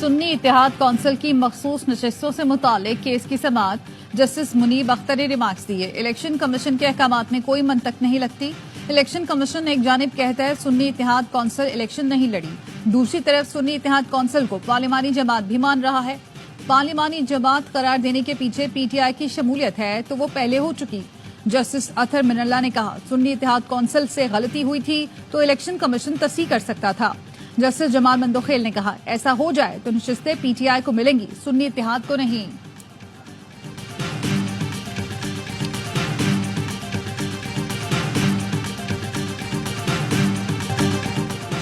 سنی اتحاد کونسل کی مخصوص نشستوں سے متعلق کیس کی سماعت جسٹس منیب اختر نے ریمارکس دیے۔ الیکشن کمیشن کے احکامات میں کوئی منطق نہیں لگتی۔ الیکشن کمیشن ایک جانب کہتا ہے سنی اتحاد کونسل الیکشن نہیں لڑی، دوسری طرف سنی اتحاد کونسل کو پارلیمانی جماعت بھی مان رہا ہے۔ پارلیمانی جماعت قرار دینے کے پیچھے پی ٹی آئی کی شمولیت ہے تو وہ پہلے ہو چکی۔ جسٹس اطہر من اللہ نے کہا سنی اتحاد کونسل سے غلطی ہوئی تھی تو الیکشن کمیشن تصحیح کر سکتا تھا۔ جسٹس جمال مندوخیل نے کہا ایسا ہو جائے تو نشستیں پی ٹی آئی کو ملیں گی، سنی اتحاد کو نہیں۔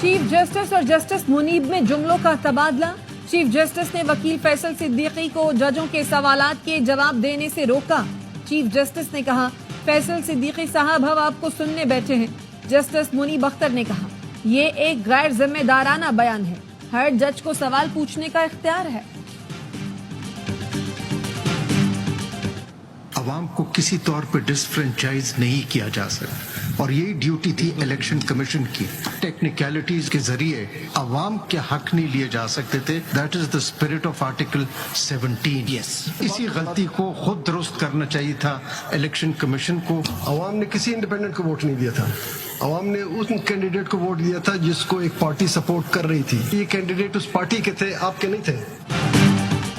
چیف جسٹس اور جسٹس منیب میں جملوں کا تبادلہ۔ چیف جسٹس نے وکیل فیصل صدیقی کو ججوں کے سوالات کے جواب دینے سے روکا۔ چیف جسٹس نے کہا فیصل صدیقی صاحب ہم آپ کو سننے بیٹھے ہیں۔ جسٹس منیب اختر نے کہا یہ ایک غیر ذمہ دارانہ بیان ہے، ہر جج کو سوال پوچھنے کا اختیار ہے۔ عوام کو کسی طور پہ ڈسفرینچائز نہیں کیا جا سکتا اور یہی ڈیوٹی تھی الیکشن کمیشن کی۔ ٹیکنیکلٹیز کے ذریعے عوام کے حق نہیں لیے جا سکتے تھے۔ That is the spirit of article 17۔ اسی غلطی کو خود درست کرنا چاہیے تھا الیکشن کمیشن کو۔ عوام نے کسی انڈیپینڈنٹ کو ووٹ نہیں دیا تھا، عوام نے اس کینڈیڈیٹ کو ووٹ دیا تھا جس کو ایک پارٹی سپورٹ کر رہی تھی۔ یہ کینڈیڈیٹ اس پارٹی کے تھے، آپ کے نہیں تھے۔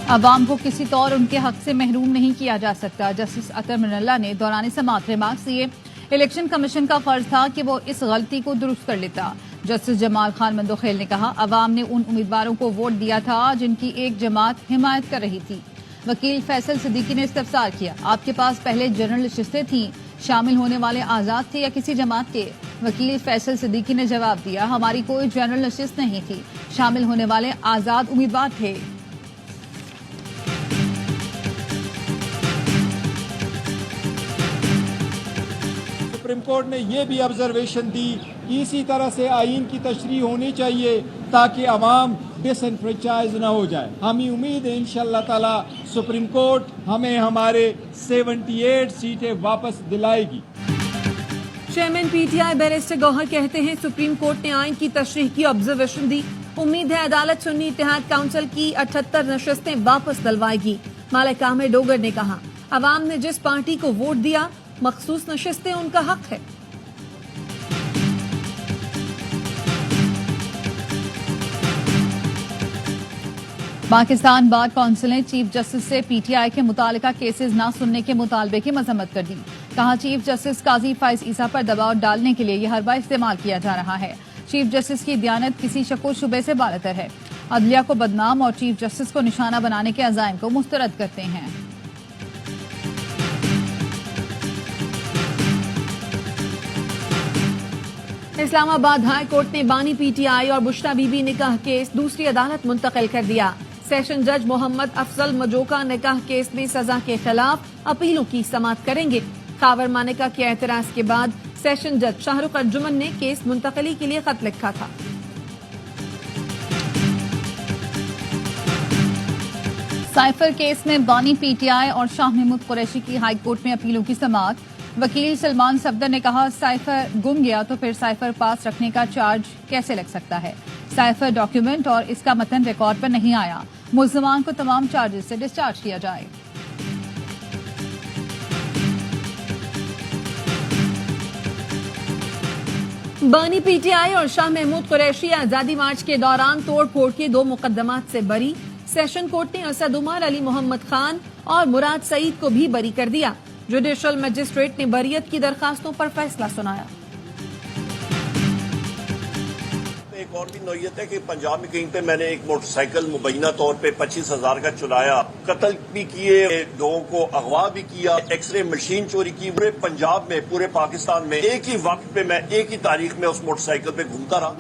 عوام کو کسی طور ان کے حق سے محروم نہیں کیا جا سکتا۔ جسٹس اطہر من اللہ نے دوران سماعت ریمارکس دیے الیکشن کمیشن کا فرض تھا کہ وہ اس غلطی کو درست کر لیتا۔ جسٹس جمال خان مندوخیل نے کہا عوام نے ان امیدواروں کو ووٹ دیا تھا جن کی ایک جماعت حمایت کر رہی تھی۔ وکیل فیصل صدیقی نے استفسار کیا آپ کے پاس پہلے جنرل نشستیں تھیں، شامل ہونے والے آزاد تھے یا کسی جماعت کے؟ وکیل فیصل صدیقی نے جواب دیا ہماری کوئی جنرل نشست نہیں تھی، شامل ہونے والے آزاد امیدوار تھے۔ سپریم کورٹ نے یہ بھی آبزرویشن دی کہ اسی طرح سے آئین کی تشریح ہونی چاہیے تاکہ عوام ڈس انفرینچائز نہ ہو جائے۔ ہمیں امید ہے انشاءاللہ تعالی سپریم کورٹ ہمیں ہمارے 78 سیٹیں واپس دلائے گی۔ Chairman P T I barrister Gohar کہتے ہیں سپریم کورٹ نے آئین کی تشریح کی آبزرویشن دی، امید ہے عدالت سنی اتحاد کونسل کی 78 نشستیں واپس دلوائے گی۔ مالک عامر ڈوگر نے کہا عوام نے جس پارٹی کو ووٹ دیا مخصوص نشستیں ان کا حق ہے۔ پاکستان بار کونسل نے چیف جسٹس سے پی ٹی آئی کے متعلقہ کیسز نہ سننے کے مطالبے کی مذمت کر دی۔ کہا چیف جسٹس قاضی فائز عیسیٰ پر دباؤ ڈالنے کے لیے یہ حربہ استعمال کیا جا رہا ہے۔ چیف جسٹس کی دیانت کسی شک و شبے سے بالاتر ہے، عدلیہ کو بدنام اور چیف جسٹس کو نشانہ بنانے کے عزائم کو مسترد کرتے ہیں۔ اسلام آباد ہائی کورٹ نے بانی پی ٹی آئی اور بشرا بی بی نکاح کیس دوسری عدالت منتقل کر دیا۔ سیشن جج محمد افضل مجوکا نکاح کیس میں سزا کے خلاف اپیلوں کی سماعت کریں گے۔ خاور مانیکا کے اعتراض کے بعد سیشن جج شاہ رخ ارجمن نے کیس منتقلی کے لیے خط لکھا تھا۔ سائفر کیس میں بانی پی ٹی آئی اور شاہ محمود قریشی کی ہائی کورٹ میں اپیلوں کی سماعت۔ وکیل سلمان صفدر نے کہا سائفر گم گیا تو پھر سائفر پاس رکھنے کا چارج کیسے لگ سکتا ہے؟ سائفر ڈاکیومنٹ اور اس کا متن ریکارڈ پر نہیں آیا، ملزمان کو تمام چارجز سے ڈسچارج کیا جائے۔ بانی پی ٹی آئی اور شاہ محمود قریشی آزادی مارچ کے دوران توڑ پھوڑ کے 2 مقدمات سے بری۔ سیشن کورٹ نے اسد عمر، علی محمد خان اور مراد سعید کو بھی بری کر دیا۔ جوڈیشل مجسٹریٹ نے بریت کی درخواستوں پر فیصلہ سنایا۔ ایک اور بھی نوعیت ہے کہ پنجاب میں کہیں پہ میں نے ایک موٹر سائیکل مبینہ طور پہ 25,000 کا چلایا، قتل بھی کیے، لوگوں کو اغوا بھی کیا، ایکس رے مشین چوری کی۔ پورے پنجاب میں، پورے پاکستان میں ایک ہی وقت پہ میں ایک ہی تاریخ میں اس موٹر سائیکل پہ گھومتا رہا۔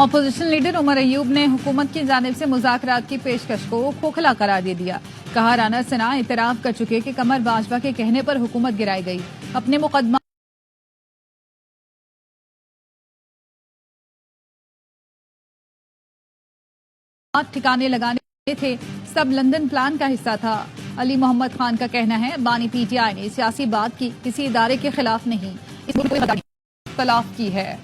اپوزیشن لیڈر عمر ایوب نے حکومت کی جانب سے مذاکرات کی پیشکش کو کھوکھلا قرار دے دیا۔ کہا رانا ثنا اعتراف کر چکے کہ قمر باجوہ کے کہنے پر حکومت گرائی گئی، اپنے مقدمات ٹھکانے لگانے تھے، سب لندن پلان کا حصہ تھا۔ علی محمد خان کا کہنا ہے بانی پی ٹی آئی نے سیاسی بات کی، کسی ادارے کے خلاف نہیں، اس کو خلاف کی ہے۔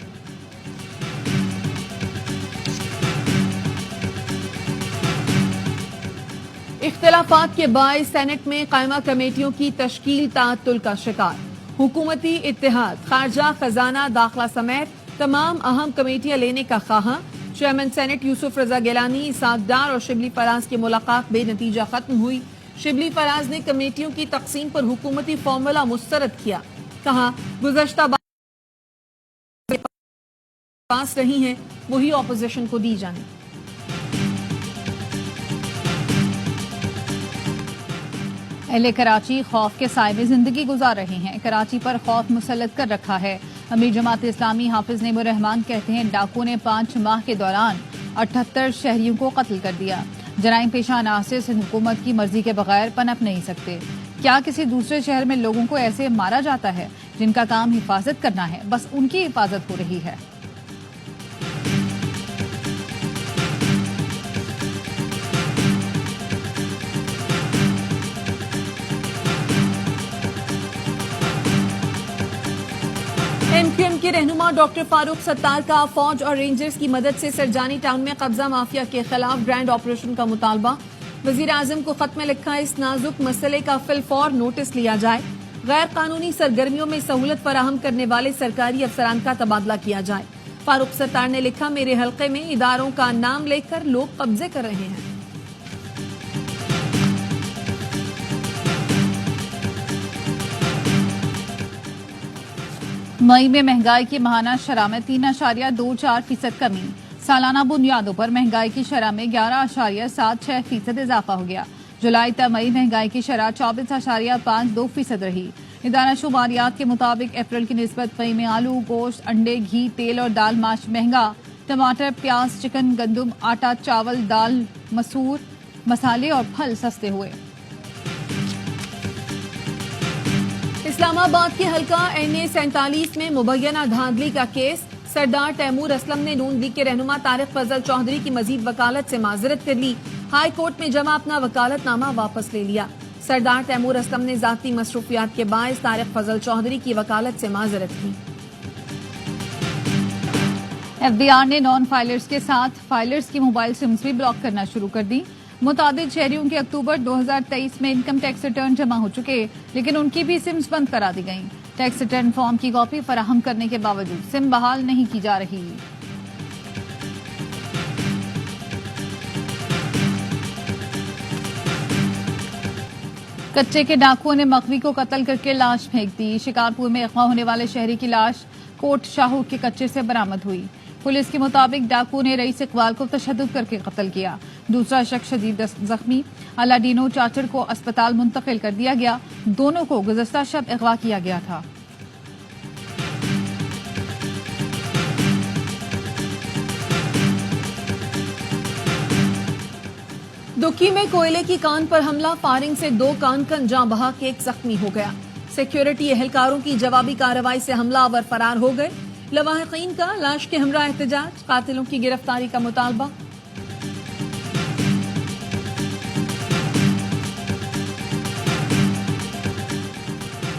اختلافات کے باعث سینٹ میں قائمہ کمیٹیوں کی تشکیل تعطل کا شکار. حکومتی اتحاد خارجہ خزانہ داخلہ سمیت تمام اہم کمیٹیاں لینے کا خواہاں. چیئرمین سینٹ یوسف رضا گیلانی، اسحاق ڈار اور شبلی فراز کی ملاقات بے نتیجہ ختم ہوئی. شبلی فراز نے کمیٹیوں کی تقسیم پر حکومتی فارمولا مسترد کیا. کہا گزشتہ پاس رہی ہیں وہی اپوزیشن کو دی جائیں. اہل کراچی خوف کے سائے میں زندگی گزار رہے ہیں. کراچی پر خوف مسلط کر رکھا ہے. امیر جماعت اسلامی حافظ نعیم الرحمان کہتے ہیں ڈاکو نے 5 ماہ کے دوران 78 شہریوں کو قتل کر دیا. جرائم پیشہ عناصر سندھ حکومت کی مرضی کے بغیر پنپ نہیں سکتے. کیا کسی دوسرے شہر میں لوگوں کو ایسے مارا جاتا ہے جن کا کام حفاظت کرنا ہے؟ بس ان کی حفاظت ہو رہی ہے. ایم کیو ایم کے رہنما ڈاکٹر فاروق ستار کا فوج اور رینجرز کی مدد سے سرجانی ٹاؤن میں قبضہ مافیا کے خلاف گرینڈ آپریشن کا مطالبہ. وزیر اعظم کو خط میں لکھا اس نازک مسئلے کا فی الفور نوٹس لیا جائے. غیر قانونی سرگرمیوں میں سہولت فراہم کرنے والے سرکاری افسران کا تبادلہ کیا جائے. فاروق ستار نے لکھا میرے حلقے میں اداروں کا نام لے کر لوگ قبضے کر رہے ہیں. مئی میں مہنگائی کی ماہانہ شرح میں 3.24% کمی. سالانہ بنیادوں پر مہنگائی کی شرح میں 11.76% اضافہ ہو گیا. جولائی تا مئی مہنگائی کی شرح 24.52% رہی. ادارہ شماریات کے مطابق اپریل کی نسبت مئی میں آلو، گوشت، انڈے، گھی، تیل اور دال ماش مہنگا. ٹماٹر، پیاز، چکن، گندم، آٹا، چاول، دال، مسور، مسالے اور پھل سستے ہوئے. اسلام آباد کے حلقہ NA 47 میں مبینہ دھاندلی کا کیس. سردار تیمور اسلم نے نون لیگ کے رہنما طارق فضل چودھری کی مزید وکالت سے معذرت کر لی. ہائی کورٹ میں جمع اپنا وکالت نامہ واپس لے لیا. سردار تیمور اسلم نے ذاتی مصروفیات کے باعث طارق فضل چودھری کی وکالت سے معذرت کی. FBR نے نان فائلرز کے ساتھ فائلرز کی موبائل سمز بھی بلاک کرنا شروع کر دی. متعدد شہریوں کے اکتوبر 2023 میں انکم ٹیکس ریٹرن جمع ہو چکے لیکن ان کی بھی سمز بند کرا دی گئیں. ٹیکس ریٹرن فارم کی کاپی فراہم کرنے کے باوجود سم بحال نہیں کی جا رہی. کچے کے ڈاکوؤں نے مغوی کو قتل کر کے لاش پھینک دی. شکارپور میں اغوا ہونے والے شہری کی لاش کوٹ شاہو کے کچے سے برآمد ہوئی. پولیس کے مطابق ڈاکو نے رئیس اقبال کو تشدد کر کے قتل کیا. دوسرا شخص شدید زخمی. الادینو چاچڑ کو اسپتال منتقل کر دیا گیا. دونوں کو گزشتہ شب اغوا کیا گیا تھا. دکی میں کوئلے کی کان پر حملہ. فائرنگ سے 2 کان جاں بحق کے 1 زخمی ہو گیا. سیکیورٹی اہلکاروں کی جوابی کارروائی سے حملہ آور فرار ہو گئے. لواحقین کا لاش کے ہمراہ احتجاج. قاتلوں کی گرفتاری کا مطالبہ.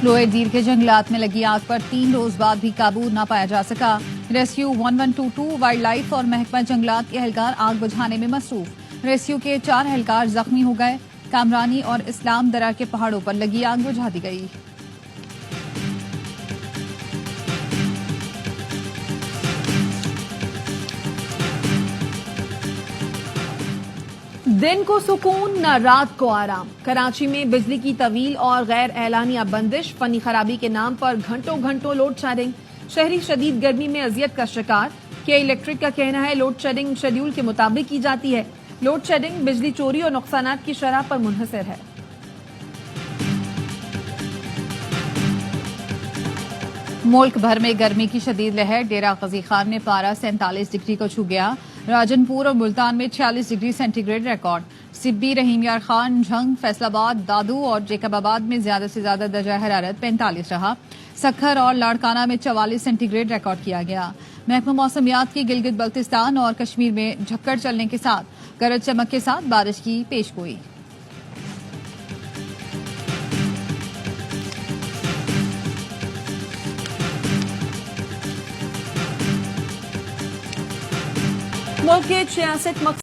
لوئے دیر کے جنگلات میں لگی آگ پر 3 روز بعد بھی قابو نہ پایا جا سکا. ریسکیو 1122 وائلڈ لائف اور محکمہ جنگلات کے اہلکار آگ بجھانے میں مصروف. ریسکیو کے 4 اہلکار زخمی ہو گئے. کامرانی اور اسلام درہ کے پہاڑوں پر لگی آگ بجھا دی گئی. دن کو سکون نہ رات کو آرام. کراچی میں بجلی کی طویل اور غیر اعلانیہ بندش. فنی خرابی کے نام پر گھنٹوں لوڈ شیڈنگ. شہری شدید گرمی میں اذیت کا شکار. کے الیکٹرک کا کہنا ہے لوڈ شیڈنگ شیڈیول کے مطابق کی جاتی ہے. لوڈ شیڈنگ بجلی چوری اور نقصانات کی شرح پر منحصر ہے. ملک بھر میں گرمی کی شدید لہر. ڈیرہ غازی خان میں پارہ 47 ڈگری کو چھو گیا. راجن پور اور ملتان میں 46 ڈگری سینٹی گریڈ ریکارڈ. سبی، رحیم یار خان، جھنگ، فیصل آباد، دادو اور جیکب آباد میں زیادہ سے زیادہ درجہ حرارت 45 رہا. سکھر اور لاڑکانہ میں 44 سینٹی گریڈ ریکارڈ کیا گیا. محکمہ موسمیات کی گلگت بلتستان اور کشمیر میں جھکڑ چلنے کے ساتھ گرج چمک کے ساتھ بارش کی پیش گوئی. ملک کے 66